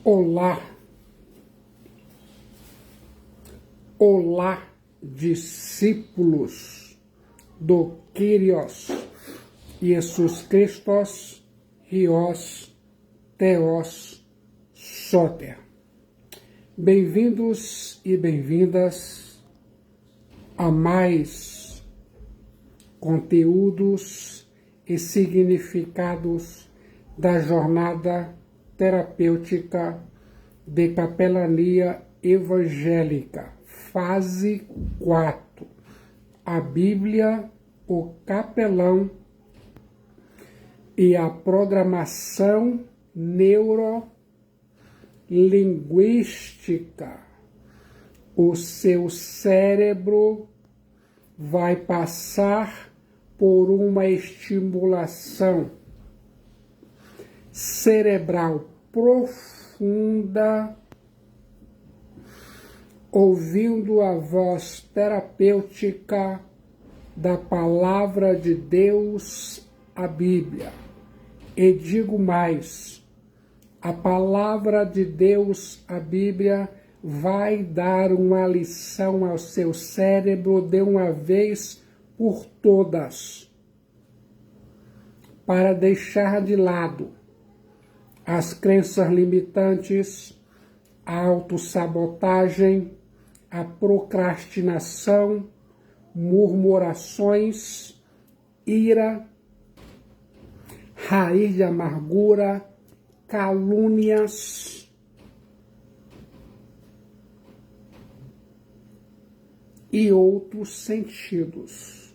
Olá, olá, discípulos do Kyrios Jesus Christos, Rios, Theos, Soter. Bem-vindos e bem-vindas a mais conteúdos e significados da jornada terapêutica de capelania evangélica, fase 4. A Bíblia, o capelão e a programação neurolinguística. O seu cérebro vai passar por uma estimulação cerebral profunda, ouvindo a voz terapêutica da palavra de Deus, a Bíblia. E digo mais, a palavra de Deus, a Bíblia, vai dar uma lição ao seu cérebro de uma vez por todas, para deixar de lado as crenças limitantes, a autossabotagem, a procrastinação, murmurações, ira, raiz de amargura, calúnias e outros sentidos.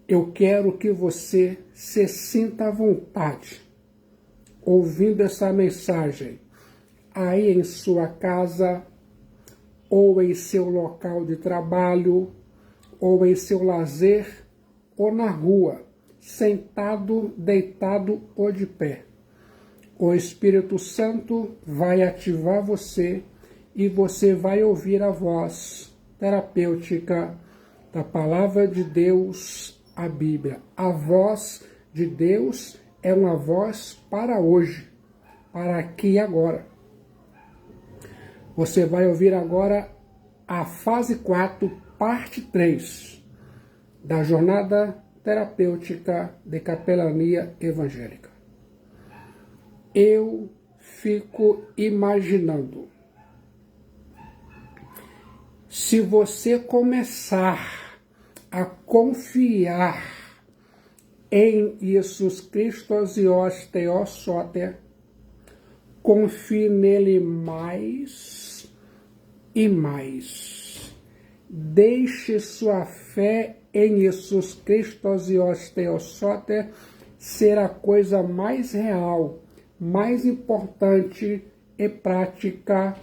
Eu quero que você se sinta à vontade ouvindo essa mensagem aí em sua casa, ou em seu local de trabalho, ou em seu lazer, ou na rua, sentado, deitado ou de pé. O Espírito Santo vai ativar você e você vai ouvir a voz terapêutica da Palavra de Deus, a Bíblia. A voz de Deus é uma voz para hoje, para aqui e agora. Você vai ouvir agora a fase 4, parte 3, da jornada terapêutica de capelania evangélica. Eu fico imaginando, se você começar a confiar em Jesus Cristo e Theos Soter, confie nele mais e mais. Deixe sua fé em Jesus Cristo e Theos Soter ser a coisa mais real, mais importante e prática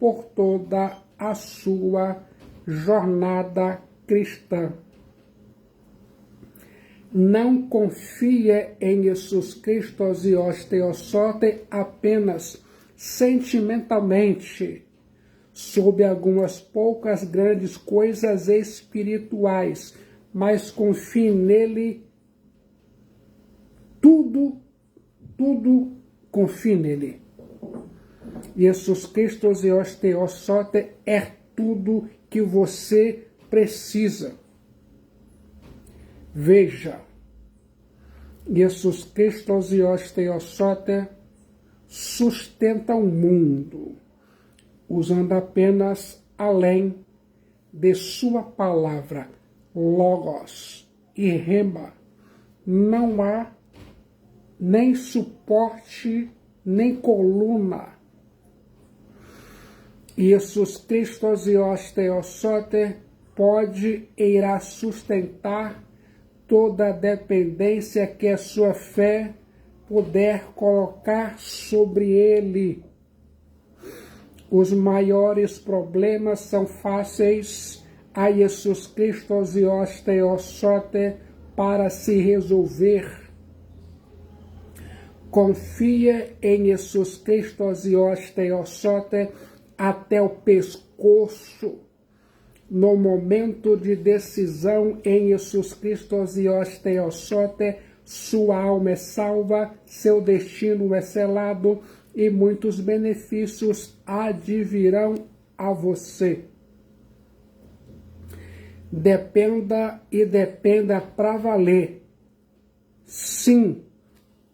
por toda a sua jornada cristã. Não confie em Jesus Cristo e Theos Soter apenas sentimentalmente, sob algumas poucas grandes coisas espirituais, mas confie nele, tudo confie nele. Jesus Cristo e Theos Soter é tudo que você precisa. Veja, Jesus Cristo e Theos Soter sustenta o mundo, usando apenas além de sua palavra, Logos e Rema. Não há nem suporte, nem coluna. Jesus Cristo e Theos Soter pode e irá sustentar toda a dependência que a sua fé puder colocar sobre ele. Os maiores problemas são fáceis a Jesus Cristo e Theos Soter para se resolver. Confia em Jesus Cristo e Theos Soter até o pescoço. No momento de decisão em Jesus Cristo e Theos Soter, sua alma é salva, seu destino é selado e muitos benefícios advirão a você. Dependa e dependa para valer. Sim,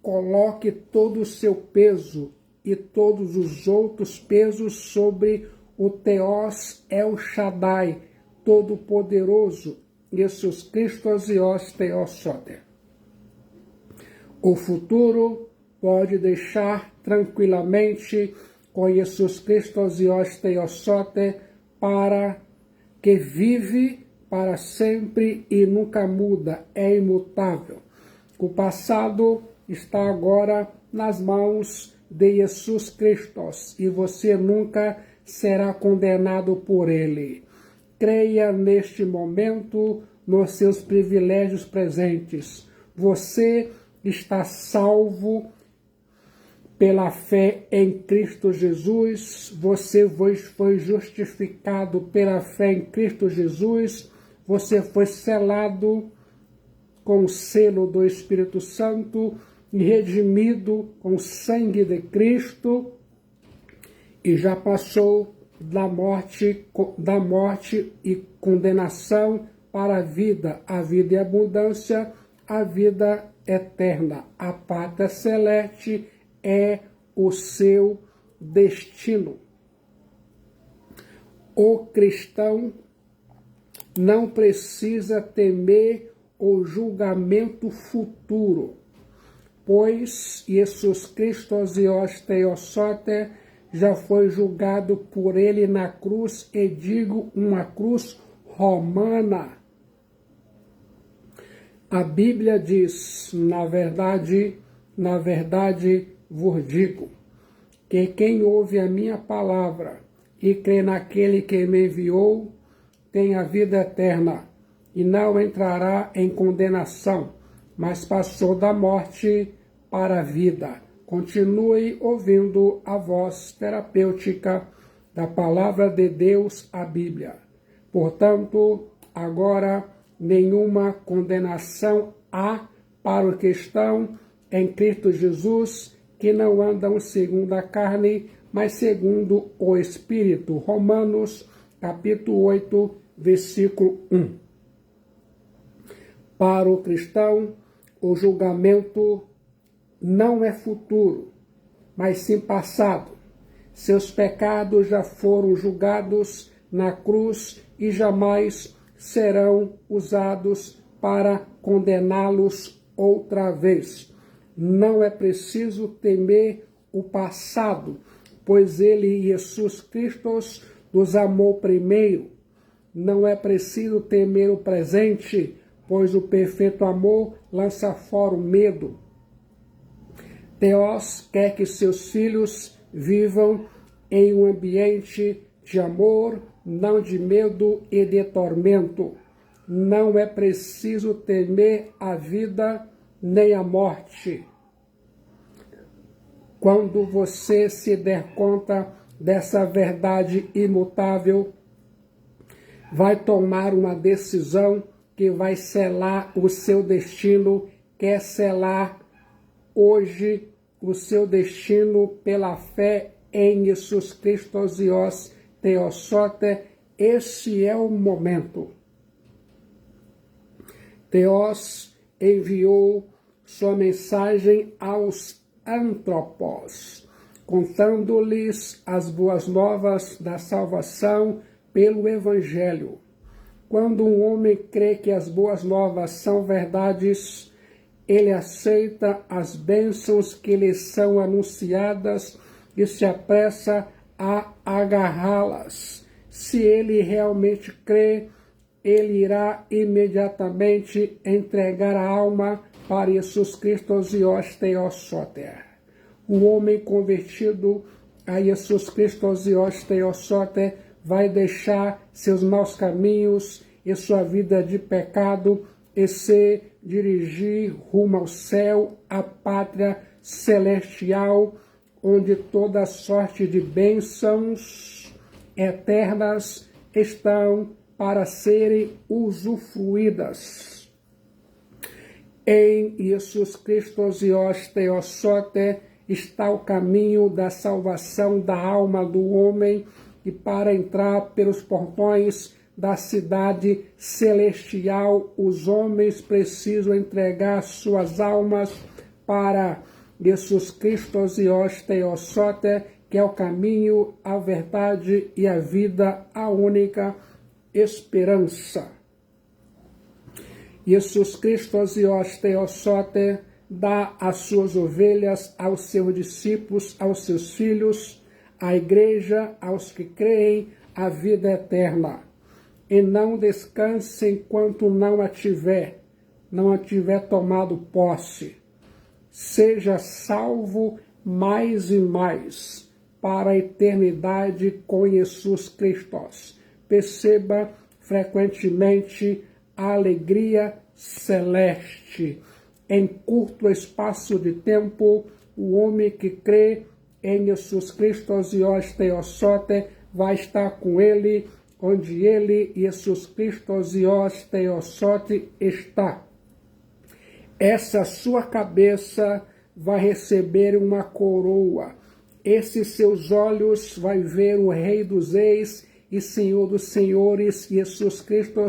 coloque todo o seu peso e todos os outros pesos sobre o Theos El Shaddai, Todo-Poderoso, Jesus Christos Ios Theos Soter. O futuro pode deixar tranquilamente com Jesus Christos Ios Theos Soter, para que vive para sempre e nunca muda, é imutável. O passado está agora nas mãos de Jesus Cristo e você nunca será condenado por ele. Creia neste momento nos seus privilégios presentes. Você está salvo pela fé em Cristo Jesus. Você foi justificado pela fé em Cristo Jesus. Você foi selado com o selo do Espírito Santo e redimido com o sangue de Cristo, e já passou da morte e condenação para a vida e abundância, a vida eterna. A pátria celeste é o seu destino. O cristão não precisa temer o julgamento futuro, pois Jesus Cristo Ios Theos Soter já foi julgado por ele na cruz, e digo uma cruz romana. A Bíblia diz, na verdade vos digo, que quem ouve a minha palavra e crê naquele que me enviou, tem a vida eterna, e não entrará em condenação, mas passou da morte para a vida. Continue ouvindo a voz terapêutica da Palavra de Deus, a Bíblia. Portanto, agora nenhuma condenação há para o cristão em Cristo Jesus, que não andam segundo a carne, mas segundo o Espírito. Romanos, capítulo 8, versículo 1. Para o cristão, o julgamento não é futuro, mas sim passado. Seus pecados já foram julgados na cruz e jamais serão usados para condená-los outra vez. Não é preciso temer o passado, pois ele, Jesus Cristo, nos amou primeiro. Não é preciso temer o presente, pois o perfeito amor lança fora o medo. Deus quer que seus filhos vivam em um ambiente de amor, não de medo e de tormento. Não é preciso temer a vida nem a morte. Quando você se der conta dessa verdade imutável, vai tomar uma decisão que vai selar o seu destino, quer selar hoje o seu destino pela fé em Jesus Cristo Ios Theos Soter. Esse é o momento. Deus enviou sua mensagem aos antropós, contando-lhes as boas novas da salvação pelo Evangelho. Quando um homem crê que as boas novas são verdades, ele aceita as bênçãos que lhe são anunciadas e se apressa a agarrá-las. Se ele realmente crê, ele irá imediatamente entregar a alma para Jesus Cristo Ios Theos Soter. O homem convertido a Jesus Cristo Ios Theos Soter vai deixar seus maus caminhos e sua vida de pecado e se dirigir rumo ao céu, a pátria celestial, onde toda sorte de bênçãos eternas estão para serem usufruídas. Em Jesus Cristo Dios Theosote está o caminho da salvação da alma do homem, e para entrar pelos portões da cidade celestial, os homens precisam entregar suas almas para Jesus Cristo Dios Theosote, que é o caminho, a verdade e a vida, a única esperança. Jesus Cristo Dios Theosote dá as suas ovelhas aos seus discípulos, aos seus filhos, à igreja, aos que creem, a vida eterna. E não descanse enquanto não a tiver tomado posse. Seja salvo mais e mais para a eternidade com Jesus Cristo. Perceba frequentemente a alegria celeste. Em curto espaço de tempo, o homem que crê em Jesus Cristo Dios Theosote vai estar com ele, onde ele, Jesus Cristo Dios Theosote, está. Essa sua cabeça vai receber uma coroa. Esses seus olhos vai ver o Rei dos Reis e Senhor dos Senhores, Jesus Cristo,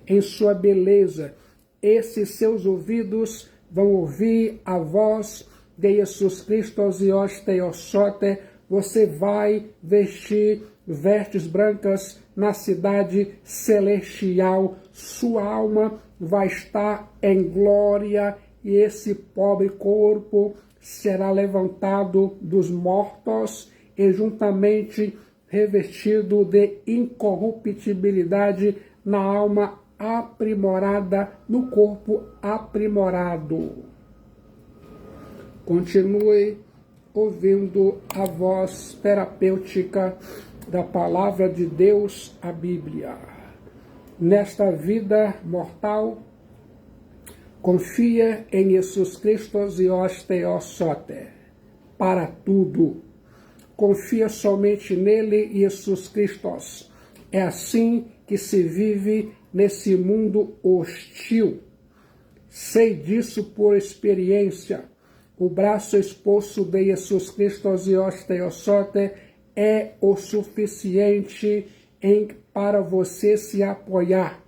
em sua beleza. Esses seus ouvidos vão ouvir a voz de Jesus Cristo Dios Theosote. Você vai vestir vestes brancas na cidade celestial. Sua alma vai estar em glória, e esse pobre corpo será levantado dos mortos e juntamente revestido de incorruptibilidade na alma aprimorada, no corpo aprimorado. Continue ouvindo a voz terapêutica da Palavra de Deus, a Bíblia. Nesta vida mortal, confia em Jesus Cristo Dios Theosote para tudo. Confia somente nele, Jesus Cristo. É assim que se vive nesse mundo hostil. Sei disso por experiência. O braço exposto de Jesus Cristo Dios Theosote é o suficiente para você se apoiar.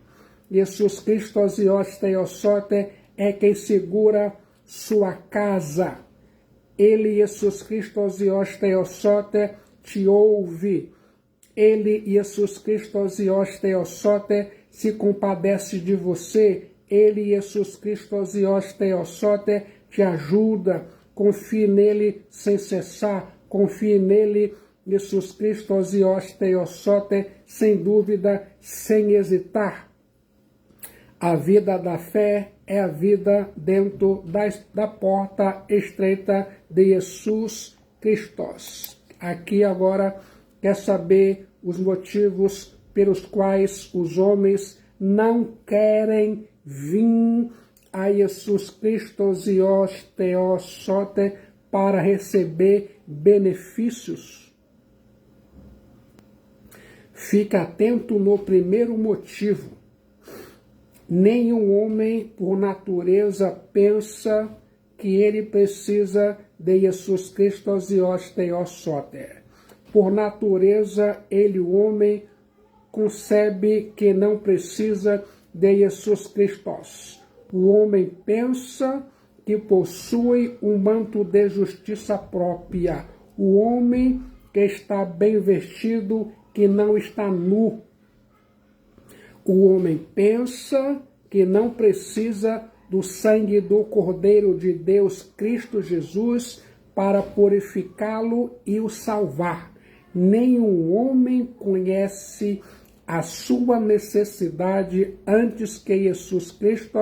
Jesus Cristo Dios Theosote é quem segura sua casa. Ele, Jesus Cristo Dios Theosote, te ouve. Ele, Jesus Cristo Dios Theosote, se compadece de você. Ele, Jesus Cristo Dios Theosote, te ajuda. Confie nele sem cessar. Confie nele, Jesus Cristo Dios Theosote, sem dúvida, sem hesitar. A vida da fé é a vida dentro da porta estreita de Jesus Cristo. Aqui agora quer saber os motivos pelos quais os homens não querem vir a Jesus Cristo Dios Theosote para receber benefícios. Fica atento no primeiro motivo. Nenhum homem, por natureza, pensa que ele precisa de Jesus Cristo Dios Theosote. Por natureza, ele, o homem, concebe que não precisa de Jesus Cristo. O homem pensa que possui um manto de justiça própria. O homem que está bem vestido, que não está nu. O homem pensa que não precisa do sangue do Cordeiro de Deus, Cristo Jesus, para purificá-lo e o salvar. Nenhum homem conhece a sua necessidade antes que Jesus Cristo,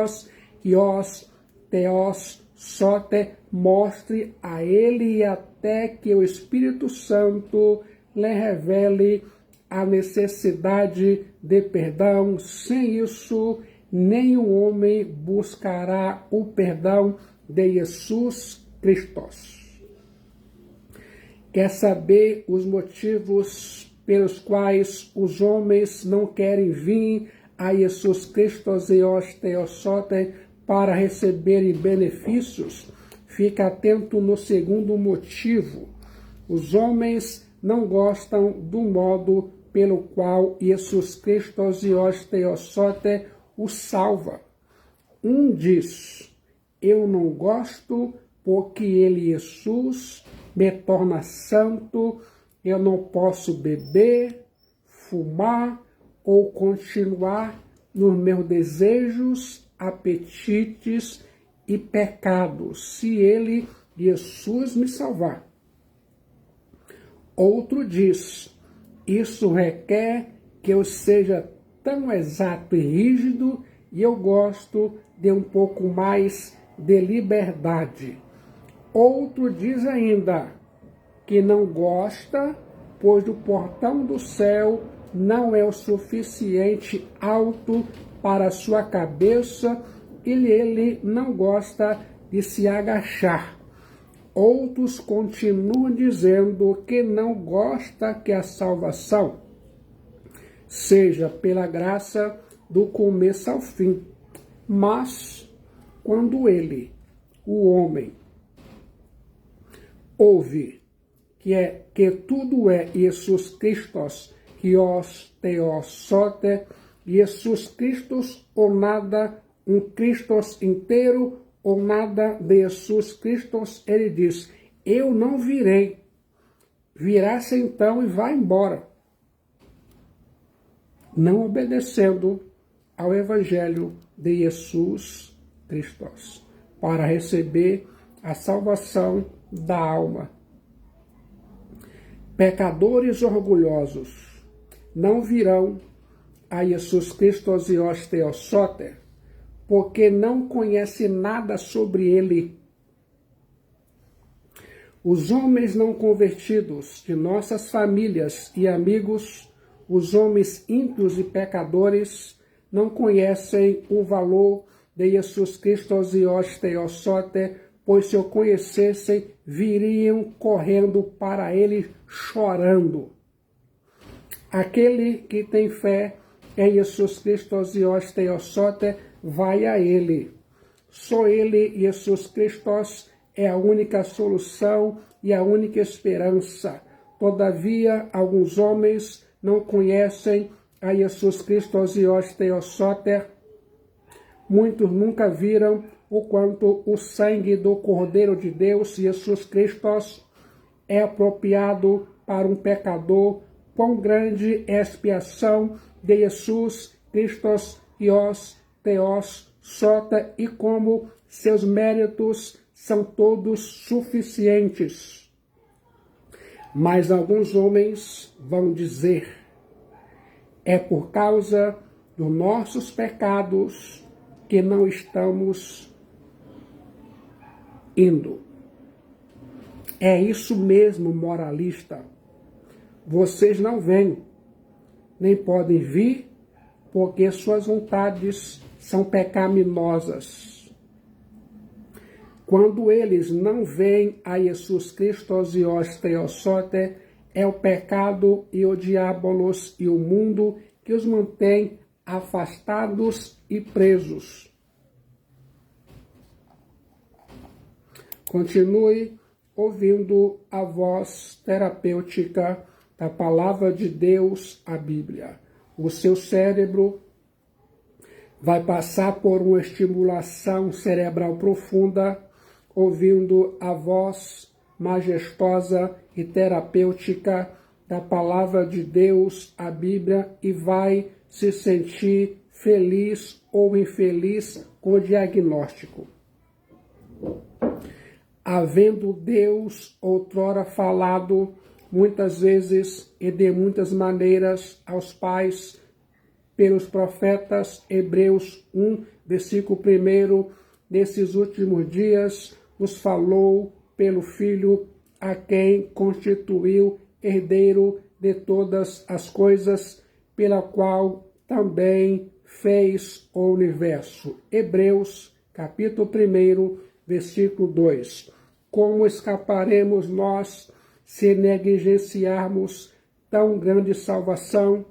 Dios Theosote, mostre a ele, e até que o Espírito Santo lhe revele a necessidade de perdão. Sem isso, nenhum homem buscará o perdão de Jesus Cristo. Quer saber os motivos pelos quais os homens não querem vir a Jesus Cristo Dios Theosote para receberem benefícios, fica atento no segundo motivo. Os homens não gostam do modo pelo qual Jesus Cristo Dios Theosote os salva. Um diz, eu não gosto porque ele, Jesus, me torna santo, eu não posso beber, fumar ou continuar nos meus desejos, apetites e pecados, se ele, Jesus, me salvar. Outro diz, isso requer que eu seja tão exato e rígido e eu gosto de um pouco mais de liberdade. Outro diz ainda que não gosta, pois o portão do céu não é o suficiente alto para a sua cabeça e ele não gosta de se agachar. Outros continuam dizendo que não gosta que a salvação seja pela graça do começo ao fim. Mas, quando ele, o homem, ouve que tudo é Jesus Christos, Hios Theosote, Jesus Christus ou nada, um Christos inteiro ou nada de Jesus Christus, ele diz, eu não virei. Virá-se então e vai embora. Não obedecendo ao Evangelho de Jesus Christus, para receber a salvação da alma. Pecadores orgulhosos não virão a Jesus Christus e os Theosote, porque não conhece nada sobre ele. Os homens não convertidos de nossas famílias e amigos, os homens ímpios e pecadores, não conhecem o valor de Jesus Cristo e os Theosote, pois se o conhecessem, viriam correndo para ele chorando. Aquele que tem fé em Jesus Cristo e os Theosote, vai a ele. Só ele, Jesus Cristo, é a única solução e a única esperança. Todavia, alguns homens não conhecem a Jesus Cristo e os Theosote. Muitos nunca viram o quanto o sangue do Cordeiro de Deus, Jesus Cristo, é apropriado para um pecador. Quão grande é a expiação de Jesus Cristo e os Theosote e como seus méritos são todos suficientes. Mas alguns homens vão dizer, é por causa dos nossos pecados que não estamos indo. É isso mesmo, moralista. Vocês não vêm, nem podem vir, porque suas vontades são pecaminosas. Quando eles não veem a Jesus Cristo e os Theosote, é o pecado e o diabolos e o mundo que os mantém afastados e presos. Continue ouvindo a voz terapêutica da Palavra de Deus, a Bíblia. O seu cérebro vai passar por uma estimulação cerebral profunda, ouvindo a voz majestosa e terapêutica da Palavra de Deus, a Bíblia, e vai se sentir feliz ou infeliz com o diagnóstico. Havendo Deus outrora falado muitas vezes e de muitas maneiras aos pais pelos profetas, Hebreus 1, versículo 1, nesses últimos dias os falou pelo Filho, a quem constituiu herdeiro de todas as coisas, pela qual também fez o universo. Hebreus, capítulo 1, versículo 2. Como escaparemos nós se negligenciarmos tão grande salvação,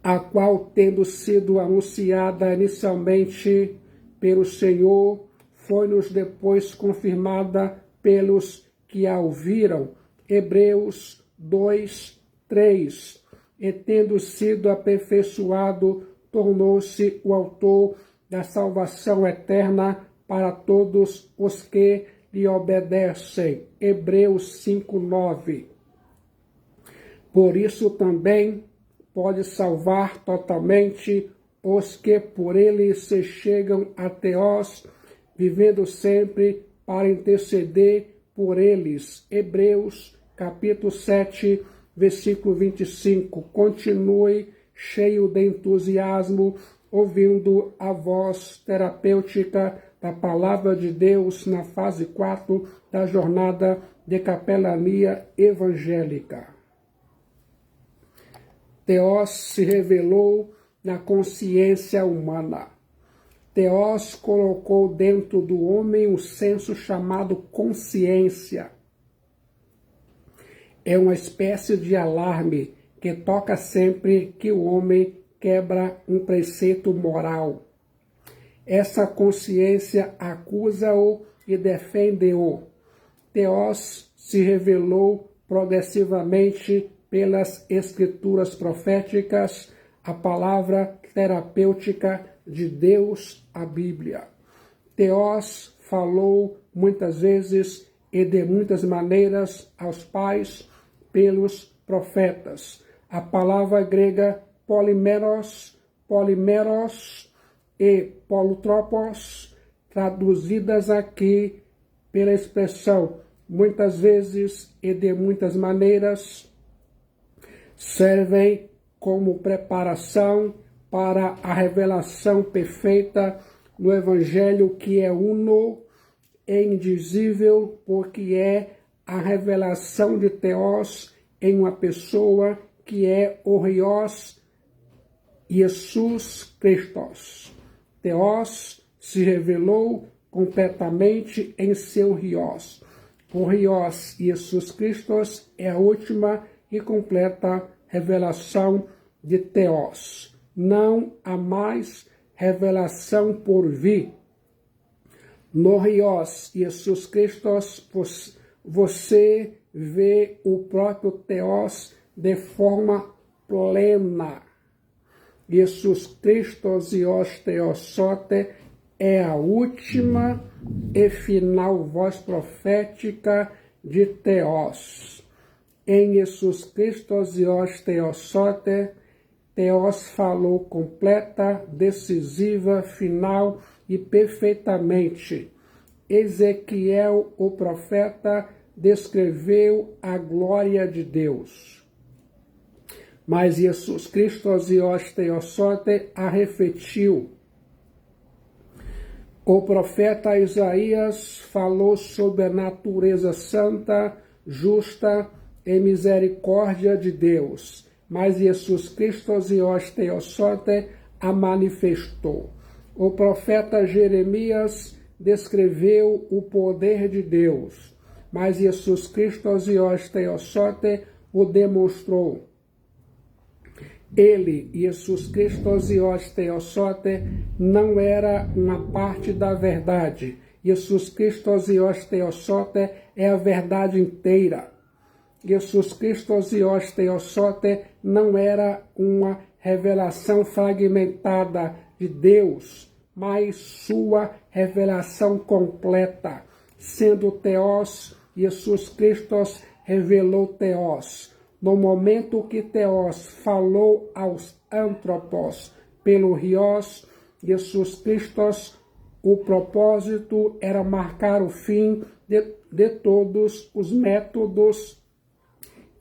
a qual, tendo sido anunciada inicialmente pelo Senhor, foi-nos depois confirmada pelos que a ouviram. Hebreus 2, 3. E tendo sido aperfeiçoado, tornou-se o autor da salvação eterna para todos os que lhe obedecem. Hebreus 5, 9. Por isso também pode salvar totalmente os que por ele se chegam a Teós, vivendo sempre para interceder por eles. Hebreus capítulo 7, versículo 25. Continue cheio de entusiasmo, ouvindo a voz terapêutica da Palavra de Deus na fase 4 da jornada de capelania evangélica. Teós se revelou na consciência humana. Teós colocou dentro do homem um senso chamado consciência. É uma espécie de alarme que toca sempre que o homem quebra um preceito moral. Essa consciência acusa-o e defende-o. Teós se revelou progressivamente pelas escrituras proféticas, a palavra terapêutica de Deus, a Bíblia. Teós falou muitas vezes e de muitas maneiras aos pais pelos profetas. A palavra grega polimeros e polutropos, traduzidas aqui pela expressão muitas vezes e de muitas maneiras, servem como preparação para a revelação perfeita no Evangelho, que é uno e indizível, porque é a revelação de Teós em uma pessoa que é o Rios Jesus Christos. Teós se revelou completamente em seu Rios. O Rios Jesus Christos é a última e completa revelação de Teós. Não há mais revelação por vir. No Rios Jesus Christos você vê o próprio Teós de forma plena. Jesus Christos e os Teossote é a última e final voz profética de Teós. Em Jesus Christos e os Teossote, Teós falou completa, decisiva, final e perfeitamente. Ezequiel, o profeta, descreveu a glória de Deus. Mas Jesus Christos e os Teossote a refletiu. O profeta Isaías falou sobre a natureza santa, justa e misericórdia de Deus, mas Jesus Christos e os Teossote a manifestou. O profeta Jeremias descreveu o poder de Deus, mas Jesus Christos e os Teossote o demonstrou. Ele, Jesus Christos e os Teossote, não era uma parte da verdade. Jesus Christos e os Teossote é a verdade inteira. Jesus Christos e os Teossote não era uma revelação fragmentada de Deus, mas sua revelação completa. Sendo Teós, Jesus Christos revelou Teós. No momento que Teós falou aos antropos pelo Rios, Jesus Christos, o propósito era marcar o fim de todos os métodos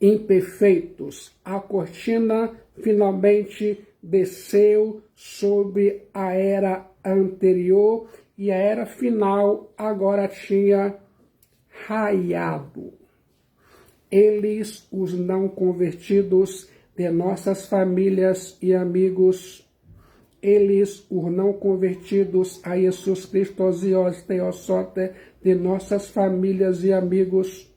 imperfeitos. A cortina finalmente desceu sobre a era anterior e a era final agora tinha raiado. Eles, os não convertidos de nossas famílias e amigos, eles, os não convertidos a Jesus Cristo e os Teossote de nossas famílias e amigos,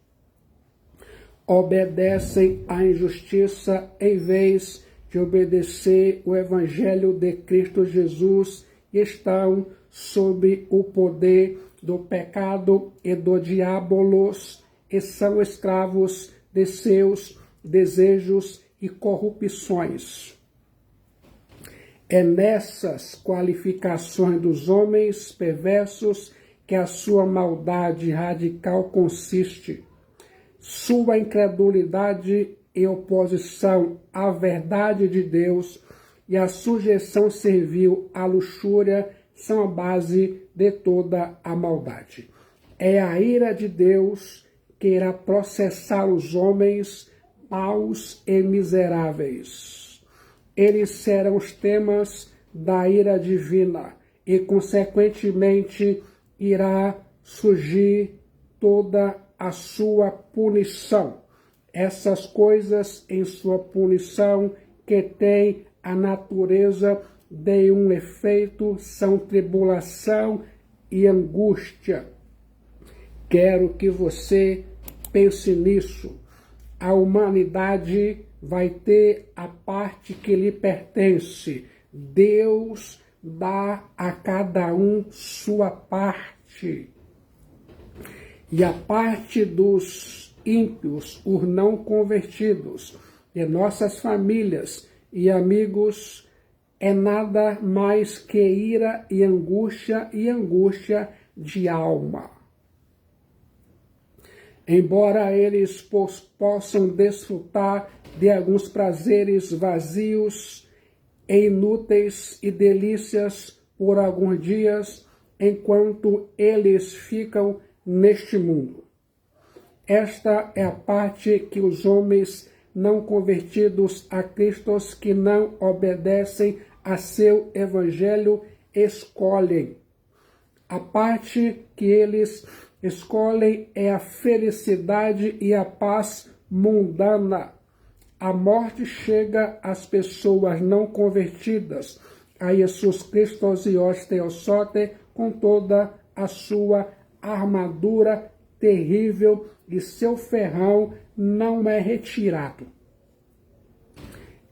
obedecem à injustiça em vez de obedecer o Evangelho de Cristo Jesus e estão sob o poder do pecado e do diabolos, e são escravos de seus desejos e corrupções. É nessas qualificações dos homens perversos que a sua maldade radical consiste. Sua incredulidade e oposição à verdade de Deus e a sujeição servil à luxúria são a base de toda a maldade. É a ira de Deus que irá processar os homens maus e miseráveis. Eles serão os temas da ira divina e, consequentemente, irá surgir toda a sua punição. Essas coisas em sua punição que têm a natureza de um efeito são tribulação e angústia. Quero que você pense nisso. A humanidade vai ter a parte que lhe pertence. Deus dá a cada um sua parte. E a parte dos ímpios, os não convertidos, de nossas famílias e amigos, é nada mais que ira e angústia de alma. Embora eles possam desfrutar de alguns prazeres vazios e inúteis e delícias por alguns dias, enquanto eles ficam neste mundo. Esta é a parte que os homens não convertidos a Cristo, que não obedecem a seu evangelho, escolhem. A parte que eles escolhem é a felicidade e a paz mundana. A morte chega às pessoas não convertidas a Jesus Cristo e os Theosote com toda a sua armadura terrível e seu ferrão não é retirado.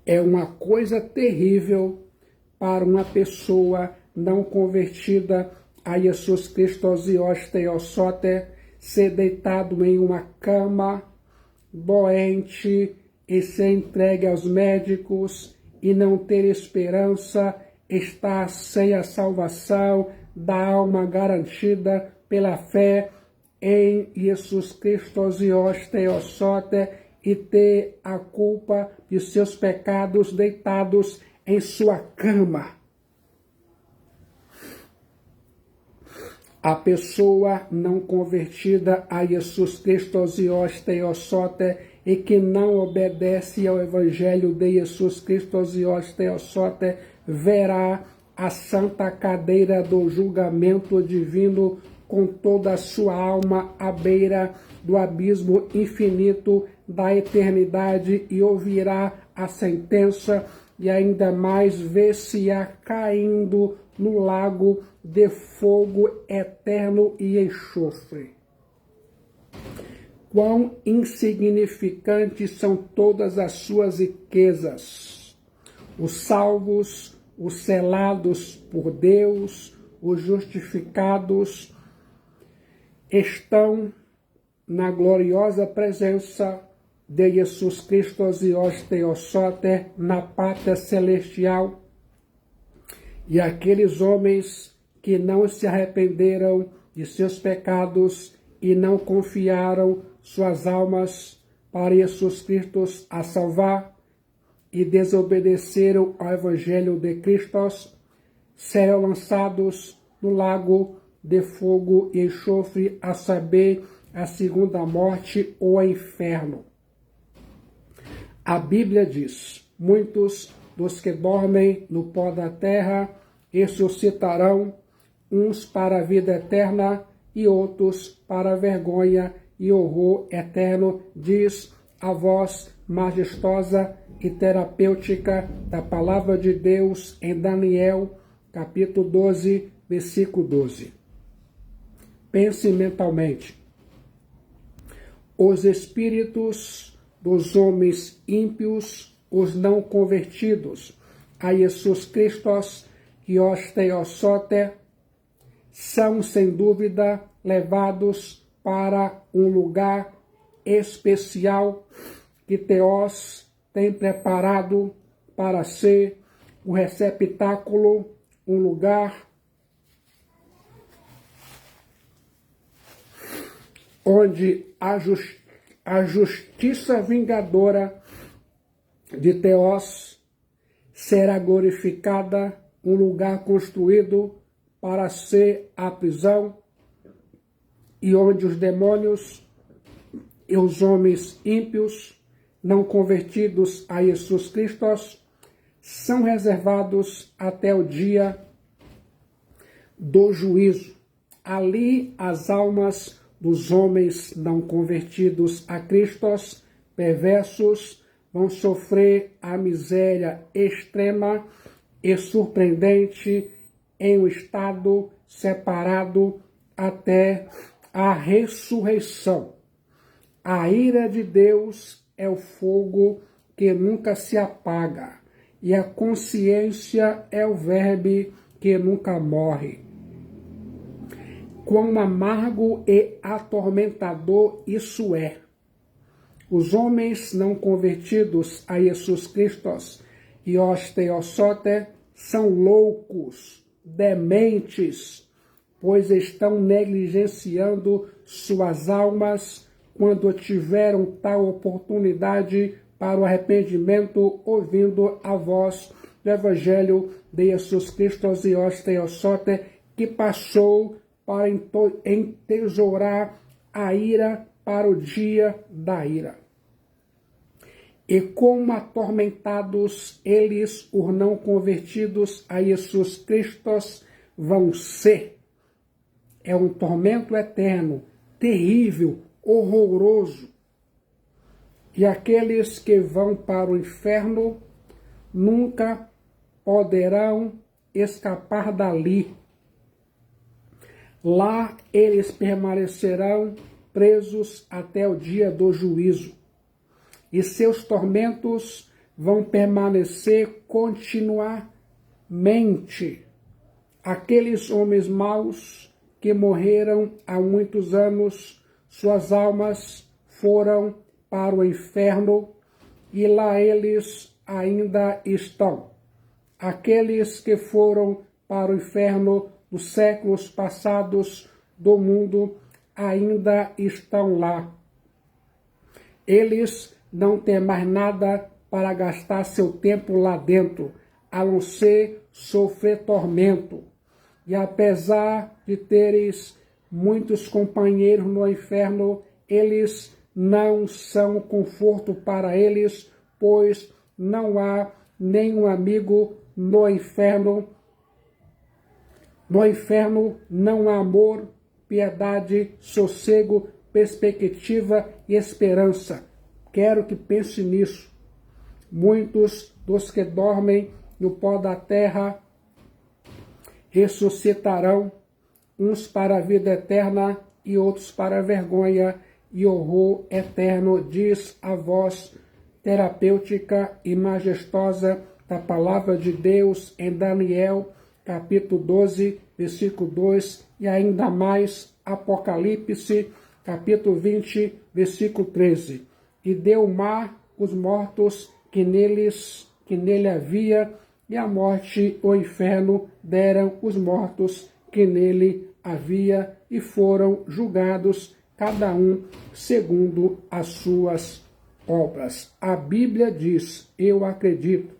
É uma coisa terrível para uma pessoa não convertida a Jesus Cristo e os Theosote ser deitado em uma cama, doente, e ser entregue aos médicos e não ter esperança, estar sem a salvação da alma garantida pela fé em Jesus Cristo e os Theosote e ter a culpa de seus pecados deitados em sua cama. A pessoa não convertida a Jesus Cristo e os Theosote e que não obedece ao Evangelho de Jesus Cristo e os Theosote verá a santa cadeira do julgamento divino com toda a sua alma à beira do abismo infinito da eternidade e ouvirá a sentença e ainda mais ver-se-á caindo no lago de fogo eterno e enxofre. Quão insignificantes são todas as suas riquezas! Os salvos, os selados por Deus, os justificados, estão na gloriosa presença de Jesus Cristo e os Theosote na pátria celestial. E aqueles homens que não se arrependeram de seus pecados e não confiaram suas almas para Jesus Cristo a salvar e desobedeceram ao Evangelho de Cristo, serão lançados no lago de fogo e enxofre, a saber, a segunda morte ou inferno. A Bíblia diz: muitos dos que dormem no pó da terra ressuscitarão, uns para a vida eterna e outros para a vergonha e horror eterno, diz a voz majestosa e terapêutica da palavra de Deus em Daniel, capítulo 12, versículo 12. Pense mentalmente. Os espíritos dos homens ímpios, os não convertidos a Jesus Cristo e os Theosote, são, sem dúvida, levados para um lugar especial que Theos tem preparado para ser o receptáculo, um lugar onde a justiça vingadora de Theos será glorificada, um lugar construído para ser a prisão, e onde os demônios e os homens ímpios, não convertidos a Jesus Cristo, são reservados até o dia do juízo. Ali as almas dos homens não convertidos a Cristo, perversos, vão sofrer a miséria extrema e surpreendente em um estado separado até a ressurreição. A ira de Deus é o fogo que nunca se apaga, e a consciência é o verme que nunca morre. Quão amargo e atormentador isso é! Os homens não convertidos a Jesus Cristo e os Theosote são loucos, dementes, pois estão negligenciando suas almas quando tiveram tal oportunidade para o arrependimento, ouvindo a voz do Evangelho de Jesus Cristo e os Theosote, que passou para entesourar a ira para o dia da ira. E como atormentados eles, os não convertidos a Jesus Cristo, vão ser. É um tormento eterno, terrível, horroroso. E aqueles que vão para o inferno nunca poderão escapar dali. Lá eles permanecerão presos até o dia do juízo, e seus tormentos vão permanecer continuamente. Aqueles homens maus que morreram há muitos anos, suas almas foram para o inferno, e lá eles ainda estão. Aqueles que foram para o inferno nos séculos passados do mundo ainda estão lá. Eles não têm mais nada para gastar seu tempo lá dentro, a não ser sofrer tormento. E apesar de teres muitos companheiros no inferno, eles não são conforto para eles, pois não há nenhum amigo no inferno. No inferno não há amor, piedade, sossego, perspectiva e esperança. Quero que pense nisso. Muitos dos que dormem no pó da terra ressuscitarão, uns para a vida eterna e outros para a vergonha e horror eterno, diz a voz terapêutica e majestosa da palavra de Deus em Daniel, capítulo 12, versículo 2, e ainda mais Apocalipse, capítulo 20, versículo 13. E deu o mar os mortos que nele havia, e a morte, o inferno, deram os mortos que nele havia, e foram julgados, cada um segundo as suas obras. A Bíblia diz, eu acredito,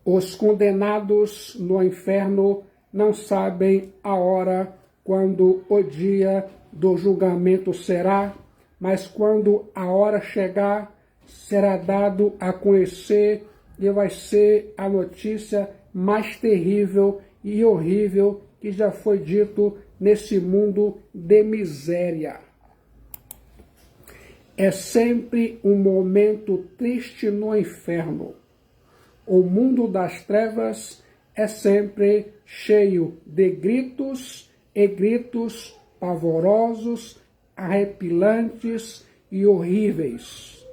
os condenados no inferno não sabem a hora quando o dia do julgamento será, mas quando a hora chegar, será dado a conhecer, e vai ser a notícia mais terrível e horrível que já foi dito nesse mundo de miséria. É sempre um momento triste no inferno. O mundo das trevas é sempre cheio de gritos e gritos pavorosos, arrepilantes e horríveis.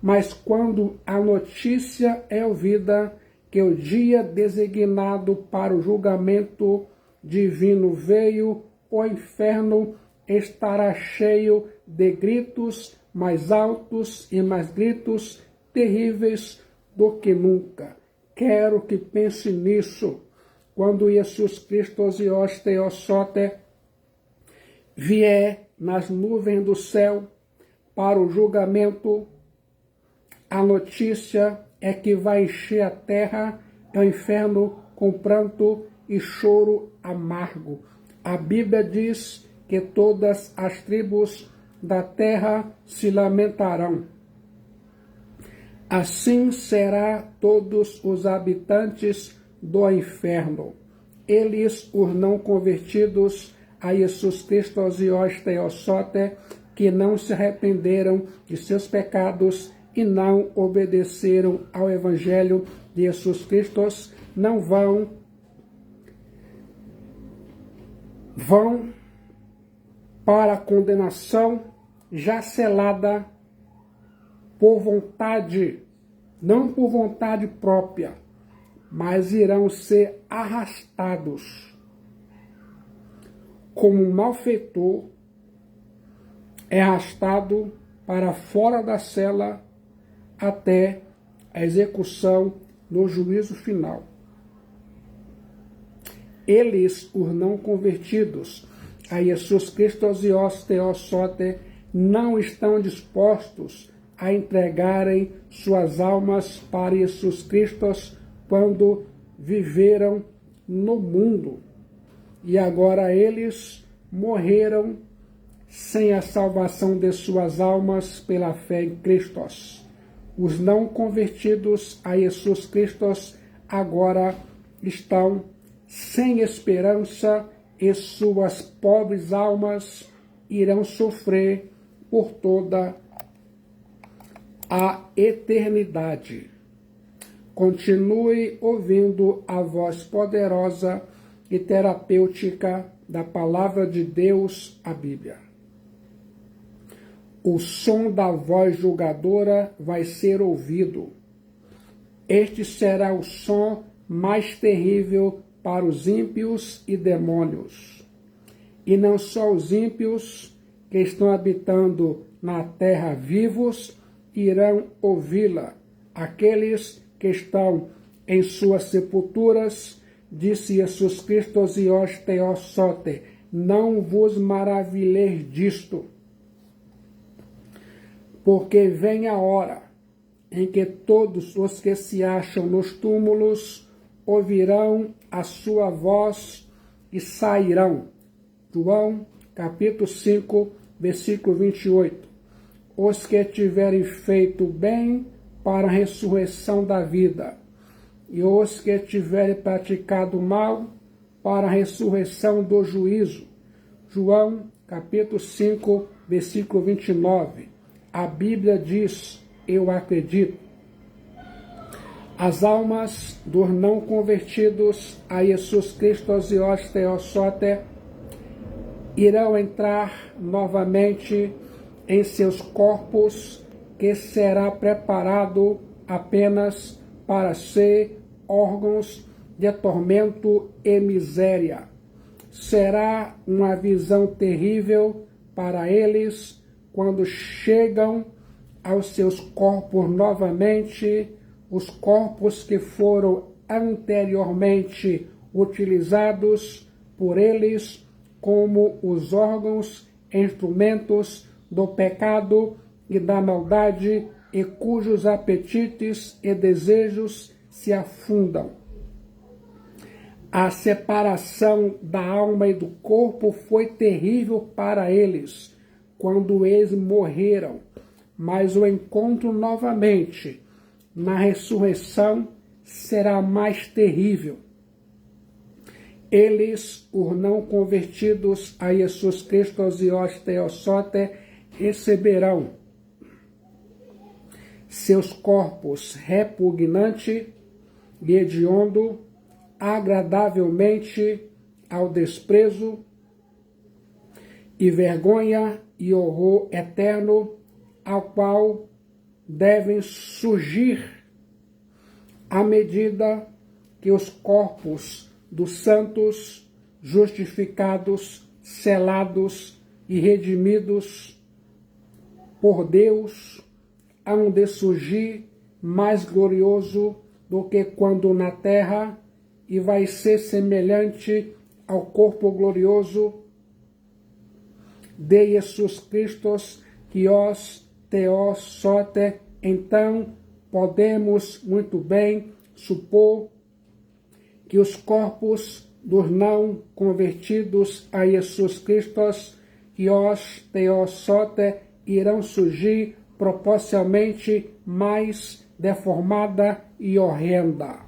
Mas quando a notícia é ouvida que o dia designado para o julgamento divino veio, o inferno estará cheio de gritos mais altos e mais gritos terríveis do que nunca. Quero que pense nisso quando Jesus Cristo os Theosote vier nas nuvens do céu para o julgamento. A notícia é que vai encher a terra e o inferno com pranto e choro amargo. A Bíblia diz que todas as tribos da terra se lamentarão. Assim será todos os habitantes do inferno. Eles, os não convertidos a Jesus Cristo, os Theosote, que não se arrependeram de seus pecados e não obedeceram ao Evangelho de Jesus Cristo, não vão para a condenação já selada por vontade, não por vontade própria, mas irão ser arrastados como um malfeitor é arrastado para fora da cela até a execução no juízo final. Eles, os não convertidos a Jesus Cristo, os Theosote, não estão dispostos a entregarem suas almas para Jesus Cristo quando viveram no mundo. E agora eles morreram sem a salvação de suas almas pela fé em Cristo. Os não convertidos a Jesus Cristo agora estão sem esperança e suas pobres almas irão sofrer por toda a eternidade. Continue ouvindo a voz poderosa e terapêutica da Palavra de Deus, a Bíblia. O som da voz julgadora vai ser ouvido. Este será o som mais terrível para os ímpios e demônios. E não só os ímpios que estão habitando na terra vivos irão ouvi-la. Aqueles que estão em suas sepulturas, disse Jesus Cristo os Theosote, não vos maravilheis disto, porque vem a hora em que todos os que se acham nos túmulos ouvirão a sua voz e sairão. João, capítulo 5, versículo 28. Os que tiverem feito bem para a ressurreição da vida, e os que tiverem praticado mal para a ressurreição do juízo. João, capítulo 5, versículo 29. A Bíblia diz, eu acredito. As almas dos não convertidos a Jesus Cristo, os Theosote, irão entrar novamente em seus corpos, que será preparado apenas para ser órgãos de tormento e miséria. Será uma visão terrível para eles quando chegam aos seus corpos novamente, os corpos que foram anteriormente utilizados por eles como os órgãos, instrumentos do pecado e da maldade, e cujos apetites e desejos se afundam. A separação da alma e do corpo foi terrível para eles quando eles morreram, mas o encontro novamente na ressurreição será mais terrível. Eles, os não convertidos a Jesus Cristo, os Theosote, receberão seus corpos repugnante e hediondo, agradavelmente ao desprezo e vergonha e horror eterno, ao qual devem surgir à medida que os corpos dos santos justificados, selados e redimidos por Deus, hão de surgir mais glorioso do que quando na terra, e vai ser semelhante ao corpo glorioso de Jesus Cristo, que os Theos sote. Então podemos muito bem supor que os corpos dos não convertidos a Jesus Cristo, que os Theos sote, irão surgir proporcionalmente mais deformada e horrenda.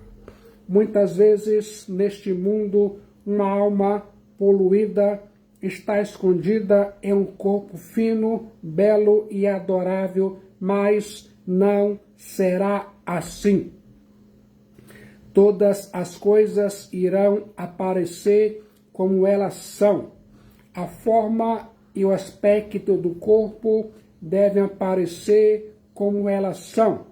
Muitas vezes, neste mundo, uma alma poluída está escondida em um corpo fino, belo e adorável, mas não será assim. Todas as coisas irão aparecer como elas são. A forma e o aspecto do corpo devem aparecer como elas são.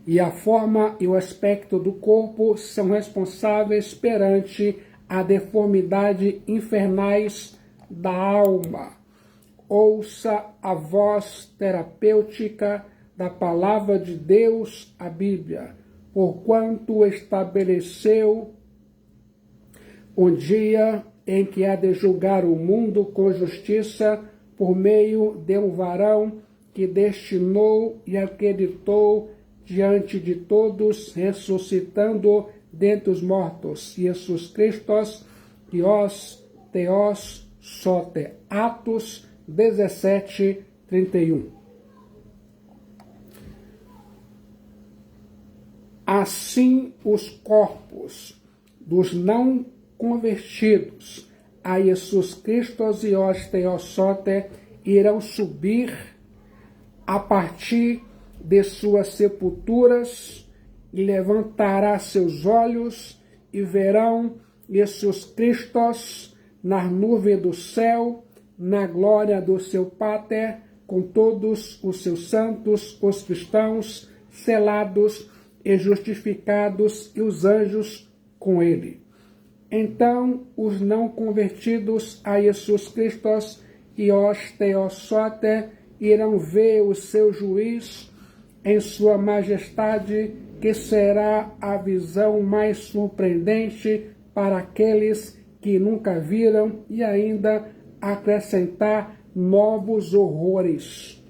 E a forma e o aspecto do corpo são responsáveis perante a deformidade infernais da alma. Ouça a voz terapêutica da palavra de Deus, a Bíblia, porquanto estabeleceu um dia em que há de julgar o mundo com justiça por meio de um varão que destinou e acreditou diante de todos, ressuscitando dentre os mortos, Jesus Cristo, que os Theos sote. Atos 17, 31. Assim, os corpos dos não convertidos a Jesus Cristo e os Theos sote irão subir a partir de suas sepulturas, e levantará seus olhos e verão Jesus Cristo nas nuvens do céu, na glória do seu Pater, com todos os seus santos, os cristãos, selados e justificados, e os anjos com ele. Então os não convertidos a Jesus Cristo e os Theos sote irão ver o seu juiz em sua majestade, que será a visão mais surpreendente para aqueles que nunca viram, e ainda acrescentar novos horrores.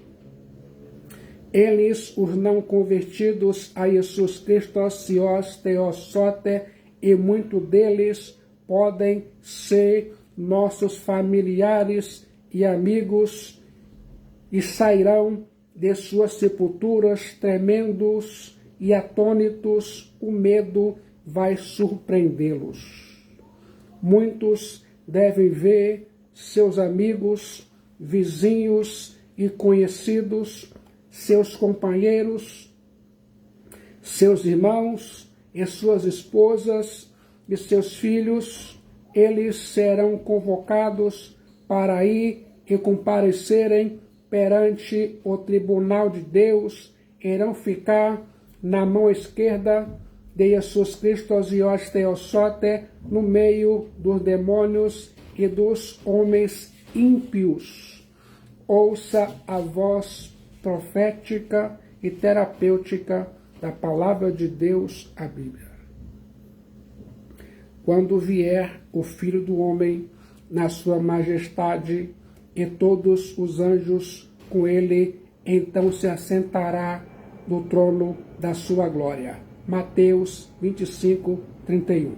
Eles, os não convertidos a Jesus Cristo e os Theos sote, e muitos deles podem ser nossos familiares e amigos, e sairão de suas sepulturas tremendos e atônitos. O medo vai surpreendê-los. Muitos devem ver seus amigos, vizinhos e conhecidos, seus companheiros, seus irmãos e suas esposas e seus filhos. Eles serão convocados para ir e comparecerem perante o tribunal de Deus, irão ficar na mão esquerda de Jesus Cristo e os Theos sote, no meio dos demônios e dos homens ímpios. Ouça a voz profética e terapêutica da palavra de Deus, a Bíblia. Quando vier o Filho do Homem na sua majestade, e todos os anjos com ele, então se assentará no trono da sua glória. Mateus 25, 31.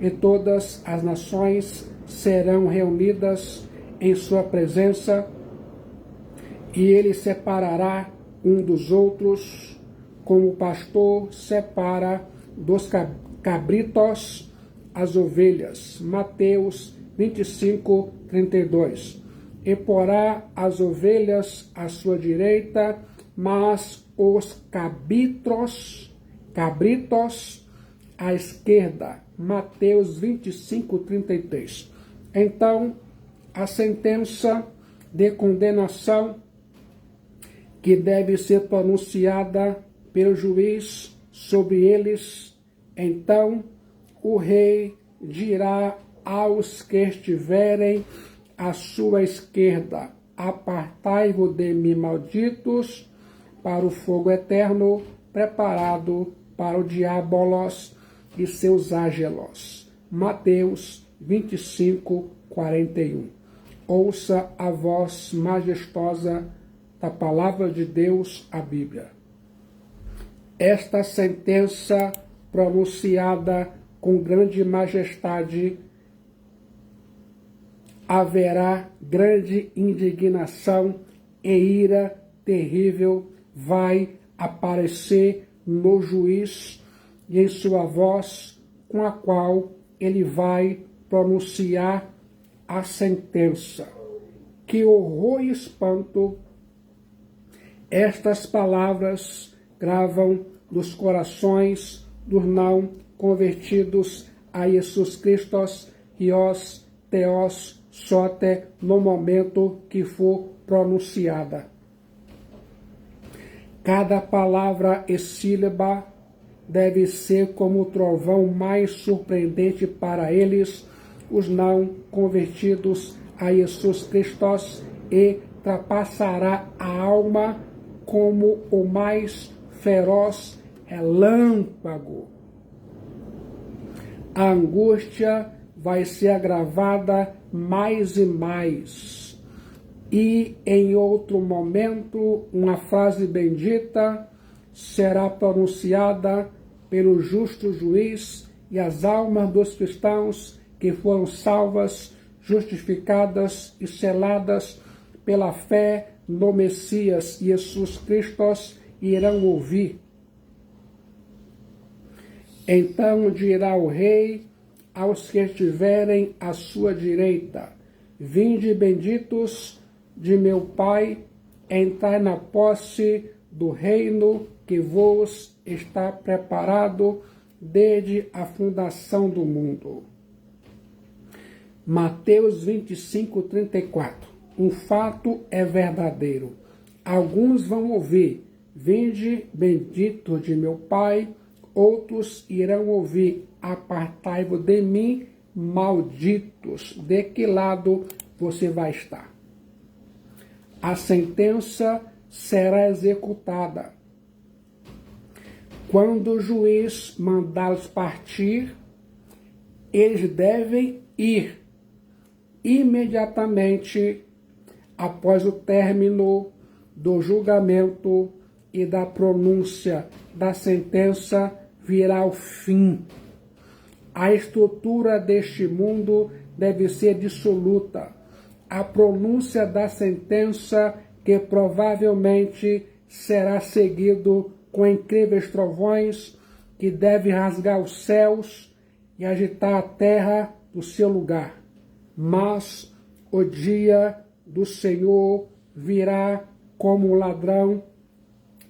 E todas as nações serão reunidas em sua presença, e ele separará um dos outros, como o pastor separa dos cabritos as ovelhas. Mateus 25, 32. E porá as ovelhas à sua direita, mas os cabritos à esquerda. Mateus 25, 33. Então, a sentença de condenação que deve ser pronunciada pelo juiz sobre eles. Então, o rei dirá aos que estiverem à sua esquerda: apartai-vos de mim, malditos, para o fogo eterno, preparado para o diabolos e seus ágelos. Mateus 25, 41. Ouça a voz majestosa da palavra de Deus, a Bíblia. Esta sentença pronunciada com grande majestade, haverá grande indignação e ira terrível vai aparecer no juiz e em sua voz com a qual ele vai pronunciar a sentença. Que horror e espanto estas palavras gravam nos corações dos não convertidos a Jesus Cristo e os teós sote no momento que for pronunciada. Cada palavra e sílaba deve ser como o trovão mais surpreendente para eles, os não convertidos a Jesus Cristo, e trapassará a alma como o mais feroz relâmpago. A angústia vai ser agravada mais e mais. E em outro momento, uma frase bendita será pronunciada pelo justo juiz, e as almas dos cristãos que foram salvas, justificadas e seladas pela fé no Messias Jesus Cristo irão ouvir. Então dirá o rei aos que estiverem à sua direita: vinde benditos de meu Pai, entrai na posse do reino que vos está preparado desde a fundação do mundo. Mateus 25, 34. Um fato é verdadeiro. Alguns vão ouvir: vinde bendito de meu Pai. Outros irão ouvir: apartai-vos de mim, malditos. De que lado você vai estar? A sentença será executada. Quando o juiz mandá-los partir, eles devem ir imediatamente após o término do julgamento e da pronúncia da sentença. Virá o fim. A estrutura deste mundo deve ser dissoluta. A pronúncia da sentença, que provavelmente será seguido com incríveis trovões, que deve rasgar os céus e agitar a terra do seu lugar. Mas o dia do Senhor virá como um ladrão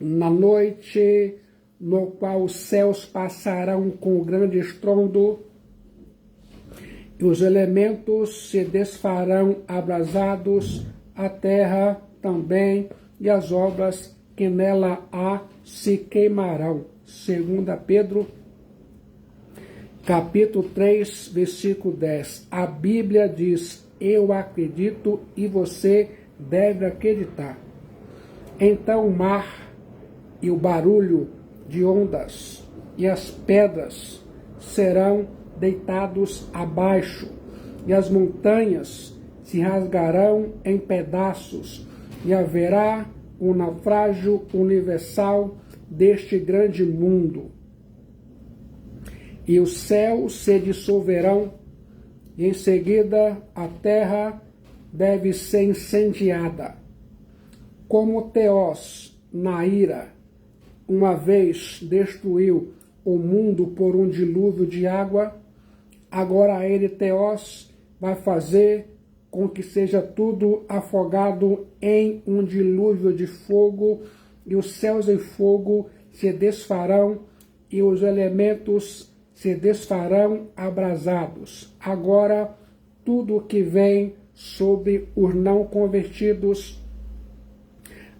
na noite, no qual os céus passarão com grande estrondo, e os elementos se desfarão abrasados, a terra também, e as obras que nela há se queimarão. 2 Pedro, capítulo 3, versículo 10. A Bíblia diz: eu acredito e você deve acreditar. Então o mar e o barulho de ondas e as pedras serão deitados abaixo, e as montanhas se rasgarão em pedaços, e haverá um naufrágio universal deste grande mundo. E os céus se dissolverão, e em seguida a terra deve ser incendiada. Como Teós, na ira, uma vez destruiu o mundo por um dilúvio de água, agora ele, Teós, vai fazer com que seja tudo afogado em um dilúvio de fogo, e os céus em fogo se desfarão, e os elementos se desfarão abrasados. Agora, tudo o que vem sobre os não convertidos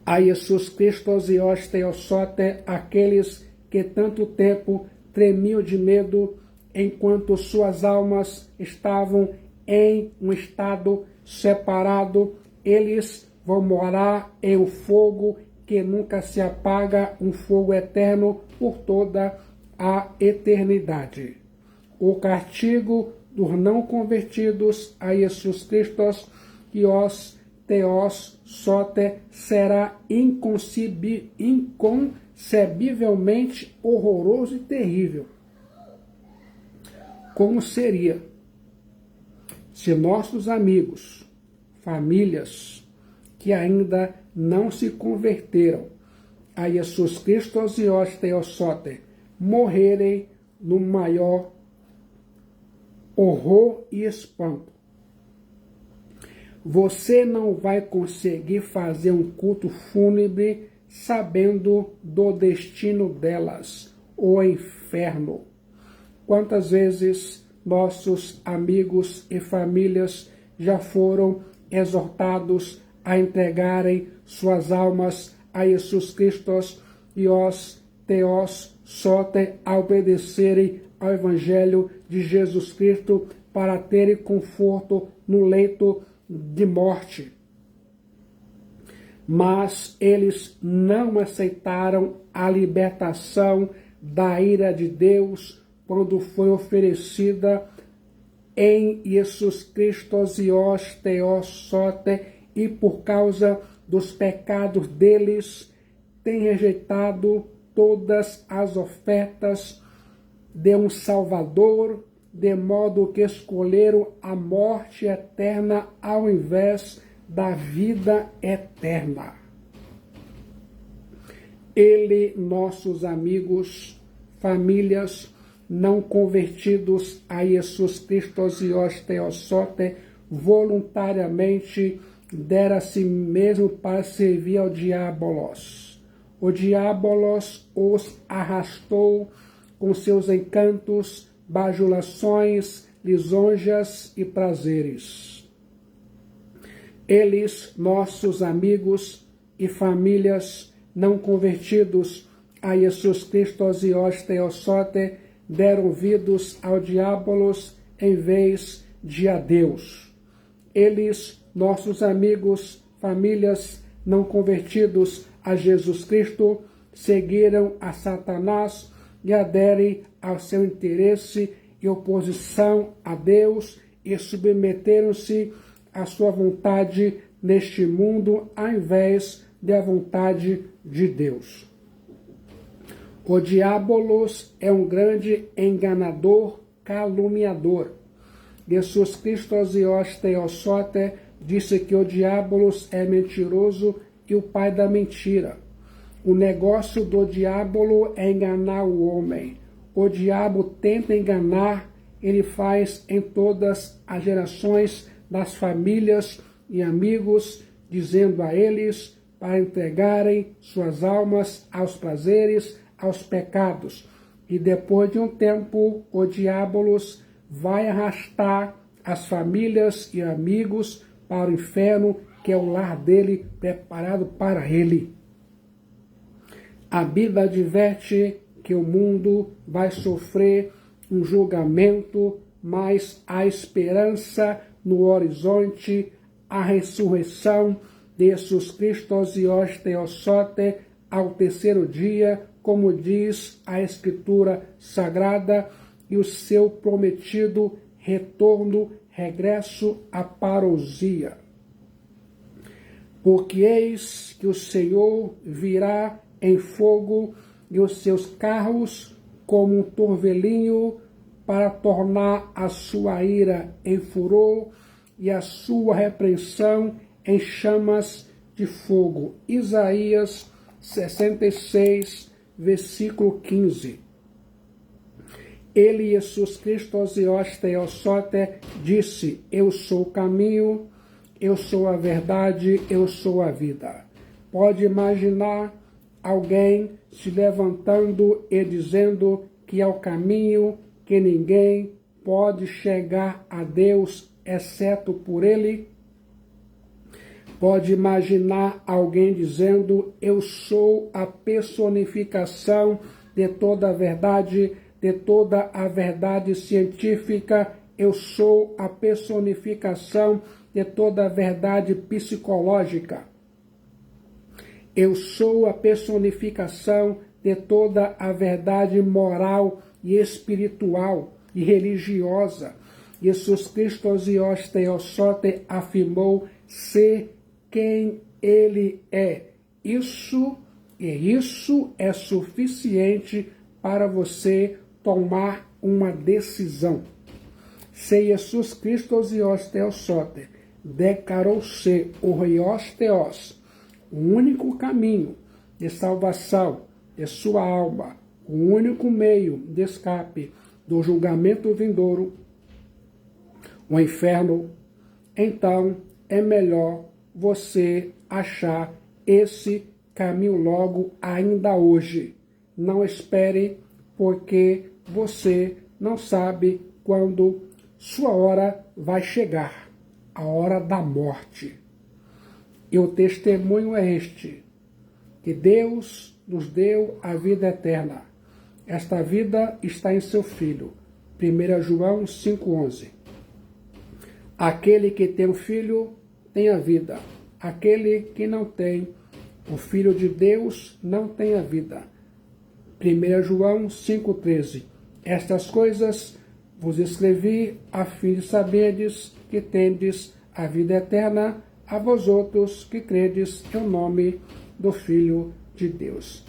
a Jesus Cristo e os teossote, aqueles que tanto tempo tremiam de medo enquanto suas almas estavam em um estado separado, eles vão morar em um fogo que nunca se apaga, um fogo eterno por toda a eternidade. O castigo dos não convertidos a Jesus Cristo e os teos sote será inconcebivelmente horroroso e terrível. Como seria se nossos amigos, famílias que ainda não se converteram a Jesus Cristo e os teos sote morrerem no maior horror e espanto? Você não vai conseguir fazer um culto fúnebre sabendo do destino delas, o inferno. Quantas vezes nossos amigos e famílias já foram exortados a entregarem suas almas a Jesus Cristo e os teos sote a obedecerem ao Evangelho de Jesus Cristo para terem conforto no leito de morte. Mas eles não aceitaram a libertação da ira de Deus quando foi oferecida em Jesus Cristo e os teos sote, e por causa dos pecados deles têm rejeitado todas as ofertas de um Salvador, de modo que escolheram a morte eterna ao invés da vida eterna. Ele, nossos amigos, famílias não convertidos a Jesus Cristo e os teos sote, voluntariamente deram a si mesmo para servir ao diabolos. O diabolos os arrastou com seus encantos, bajulações, lisonjas e prazeres. Eles, nossos amigos e famílias não convertidos a Jesus Cristo e os teos sote, deram ouvidos ao diabolos em vez de a Deus. Eles, nossos amigos, famílias não convertidos a Jesus Cristo, seguiram a Satanás e aderem ao seu interesse e oposição a Deus e submeteram-se à sua vontade neste mundo ao invés da vontade de Deus. O diabolos é um grande enganador, caluniador. Jesus Cristo e os teos sote disse que o diabolos é mentiroso e o pai da mentira. O negócio do diabo é enganar o homem. O diabo tenta enganar, ele faz em todas as gerações das famílias e amigos, dizendo a eles para entregarem suas almas aos prazeres, aos pecados. E depois de um tempo, o diabolos vai arrastar as famílias e amigos para o inferno, que é o lar dele, preparado para ele. A Bíblia adverte que o mundo vai sofrer um julgamento, mas a esperança no horizonte, a ressurreição de Jesus Cristo e os teos sote ao terceiro dia, como diz a Escritura Sagrada, e o seu prometido retorno, regresso à parousia. Porque eis que o Senhor virá em fogo e os seus carros como um torvelinho para tornar a sua ira em furor e a sua repreensão em chamas de fogo. Isaías 66, versículo 15. Ele, Jesus Cristo e os teos sote, disse: eu sou o caminho, eu sou a verdade, eu sou a vida. Pode imaginar alguém se levantando e dizendo que é o caminho, que ninguém pode chegar a Deus exceto por ele? Pode imaginar alguém dizendo: eu sou a personificação de toda a verdade, de toda a verdade científica. Eu sou a personificação de toda a verdade psicológica. Eu sou a personificação de toda a verdade moral e espiritual e religiosa. Jesus Cristo Zios Theosote afirmou ser quem ele é. Isso é suficiente para você tomar uma decisão. Se Jesus Cristo Zios Theosote declarou ser o Rios Theos, o único caminho de salvação de sua alma, o único meio de escape do julgamento vindouro, o inferno, então é melhor você achar esse caminho logo ainda hoje. Não espere, porque você não sabe quando sua hora vai chegar, a hora da morte. E o testemunho é este, que Deus nos deu a vida eterna. Esta vida está em seu Filho. 1 João 5,11. Aquele que tem o Filho tem a vida. Aquele que não tem o Filho de Deus não tem a vida. 1 João 5,13. Estas coisas vos escrevi a fim de saberdes que tendes a vida eterna, a vós outros que credes em nome do Filho de Deus.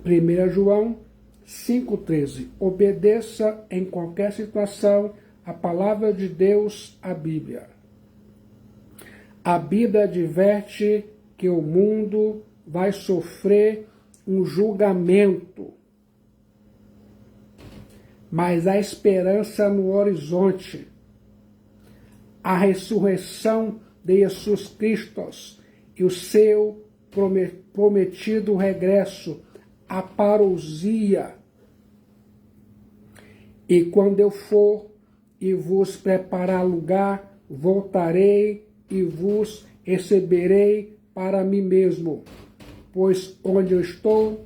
1 João 5,13. Obedeça em qualquer situação a palavra de Deus, a Bíblia. A Bíblia adverte que o mundo vai sofrer um julgamento, mas há esperança no horizonte. A ressurreição de Jesus Cristo e o seu prometido regresso, a parousia. E quando eu for e vos preparar lugar, voltarei e vos receberei para mim mesmo, pois onde eu estou,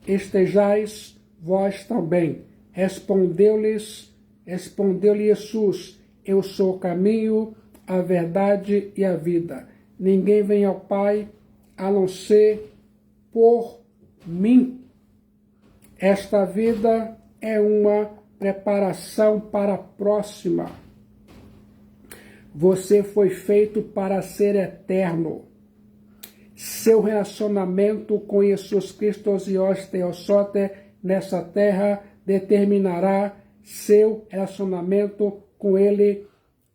estejais vós também. Respondeu-lhe Jesus, eu sou o caminho, a verdade e a vida. Ninguém vem ao Pai a não ser por mim. Esta vida é uma preparação para a próxima. Você foi feito para ser eterno. Seu relacionamento com Jesus Cristo Zios Theosote nessa terra determinará seu relacionamento com Ele,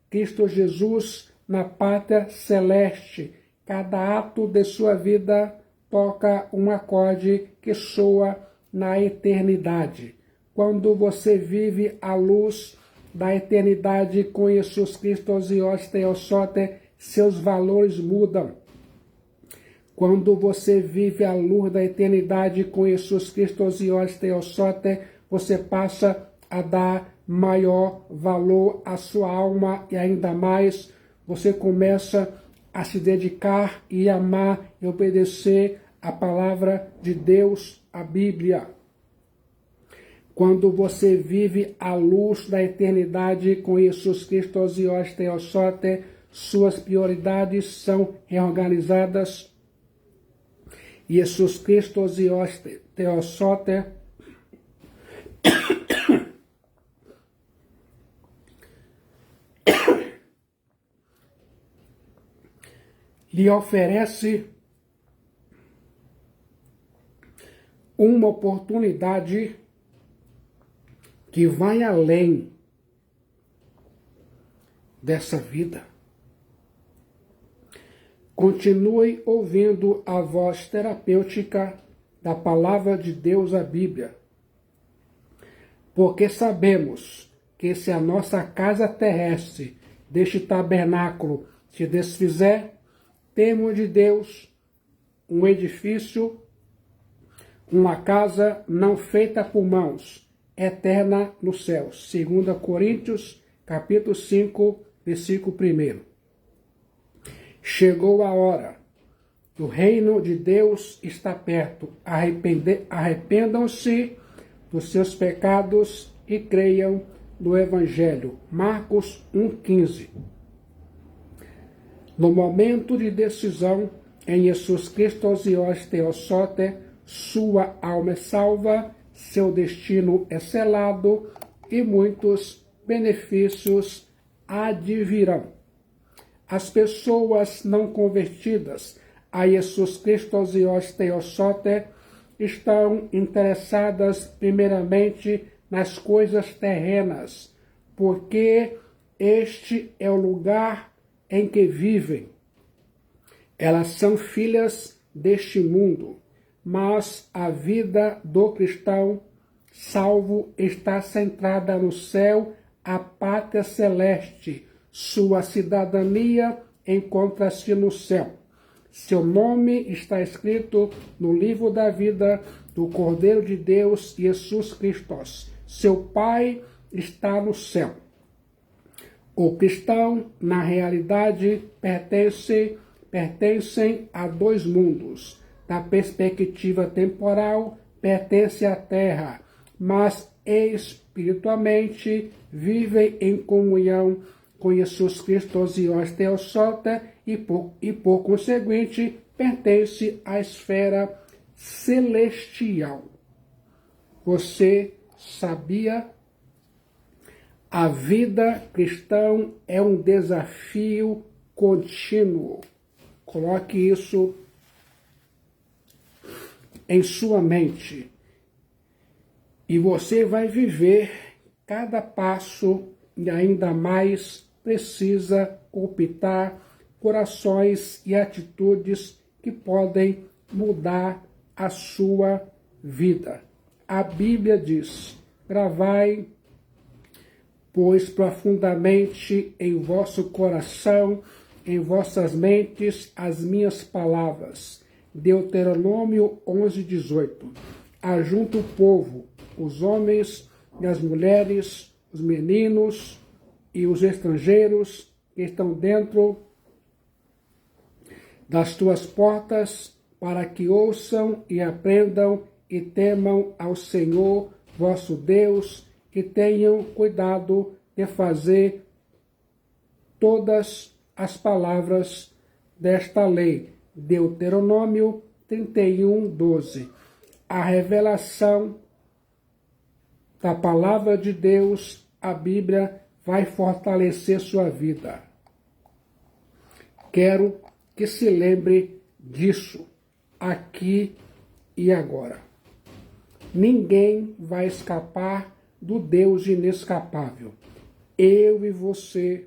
Cristo Jesus, na pátria celeste. Cada ato de sua vida toca um acorde que soa na eternidade. Quando você vive à luz da eternidade com Jesus Cristo Zios Theosote, seus valores mudam. Quando você vive à luz da eternidade com Jesus Cristo Zios Theosote, você passa a dar maior valor à sua alma e ainda mais você começa a se dedicar e amar e obedecer a palavra de Deus, a Bíblia. Quando você vive à luz da eternidade com Jesus Cristo Zios Theosote, suas prioridades são reorganizadas. Jesus Cristo Zios Theosote lhe oferece uma oportunidade que vai além dessa vida. Continue ouvindo a voz terapêutica da palavra de Deus, a Bíblia, porque sabemos que se a nossa casa terrestre deste tabernáculo se desfizer, temos de Deus um edifício, uma casa não feita por mãos, eterna nos céus. 2 Coríntios, capítulo 5, versículo 1. Chegou a hora. O reino de Deus está perto. Arrependam-se, dos seus pecados e creiam no Evangelho. Marcos 1,15. No momento de decisão, em Jesus Cristo osios Theosote, sua alma é salva, seu destino é selado e muitos benefícios advirão. As pessoas não convertidas a Jesus Cristo osios Theosote estão interessadas primeiramente nas coisas terrenas, porque este é o lugar em que vivem. Elas são filhas deste mundo, mas a vida do cristão salvo está centrada no céu, a pátria celeste. Sua cidadania encontra-se no céu. Seu nome está escrito no livro da vida do Cordeiro de Deus, Jesus Cristo. Seu Pai está no céu. O cristão, na realidade, pertencem a dois mundos. Da perspectiva temporal, pertence à terra, mas espiritualmente vivem em comunhão com Jesus Cristo osios Theosote e por conseguinte, pertence à esfera celestial. Você sabia? A vida cristã é um desafio contínuo. Coloque isso em sua mente. E você vai viver cada passo e ainda mais precisa optar corações e atitudes que podem mudar a sua vida. A Bíblia diz: gravai, pois profundamente em vosso coração, em vossas mentes, as minhas palavras. Deuteronômio 11:18. Ajunta o povo, os homens e as mulheres, os meninos e os estrangeiros que estão dentro das tuas portas, para que ouçam e aprendam e temam ao Senhor vosso Deus, e tenham cuidado de fazer todas as palavras desta lei. Deuteronômio 31:12. A revelação da palavra de Deus, a Bíblia, vai fortalecer sua vida. Quero que se lembre disso, aqui e agora. Ninguém vai escapar do Deus inescapável. Eu e você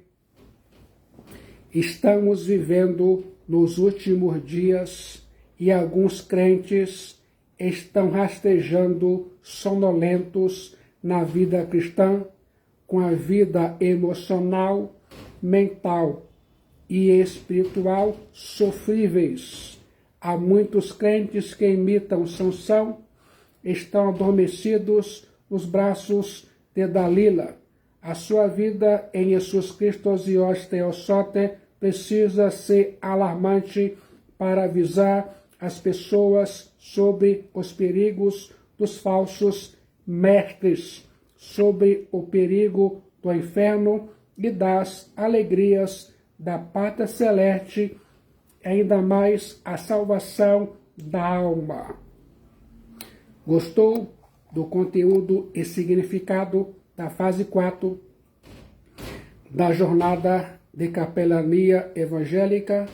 estamos vivendo nos últimos dias e alguns crentes estão rastejando sonolentos na vida cristã, com a vida emocional, mental e espiritual sofríveis. Há muitos crentes que imitam Sansão, estão adormecidos nos braços de Dalila. A sua vida em Jesus Cristo osios Theosote precisa ser alarmante para avisar as pessoas sobre os perigos dos falsos mestres, sobre o perigo do inferno e das alegrias da pátria celeste, ainda mais a salvação da alma. Gostou do conteúdo e significado da fase 4 da jornada de capelania evangélica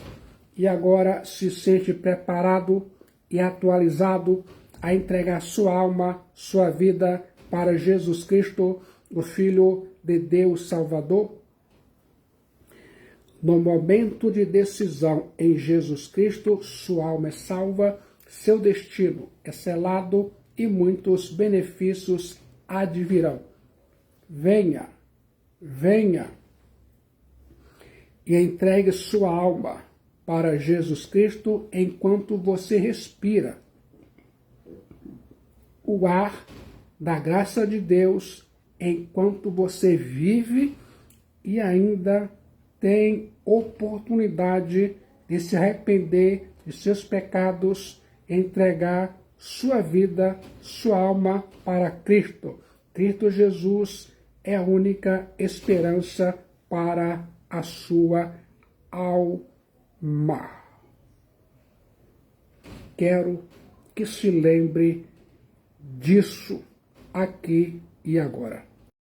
e agora se sente preparado e atualizado a entregar sua alma, sua vida para Jesus Cristo, o Filho de Deus Salvador? No momento de decisão em Jesus Cristo, sua alma é salva, seu destino é selado e muitos benefícios advirão. Venha, venha e entregue sua alma para Jesus Cristo enquanto você respira o ar da graça de Deus, enquanto você vive e ainda tem oportunidade de se arrepender de seus pecados, entregar sua vida, sua alma para Cristo. Cristo Jesus é a única esperança para a sua alma. Quero que se lembre disso aqui e agora.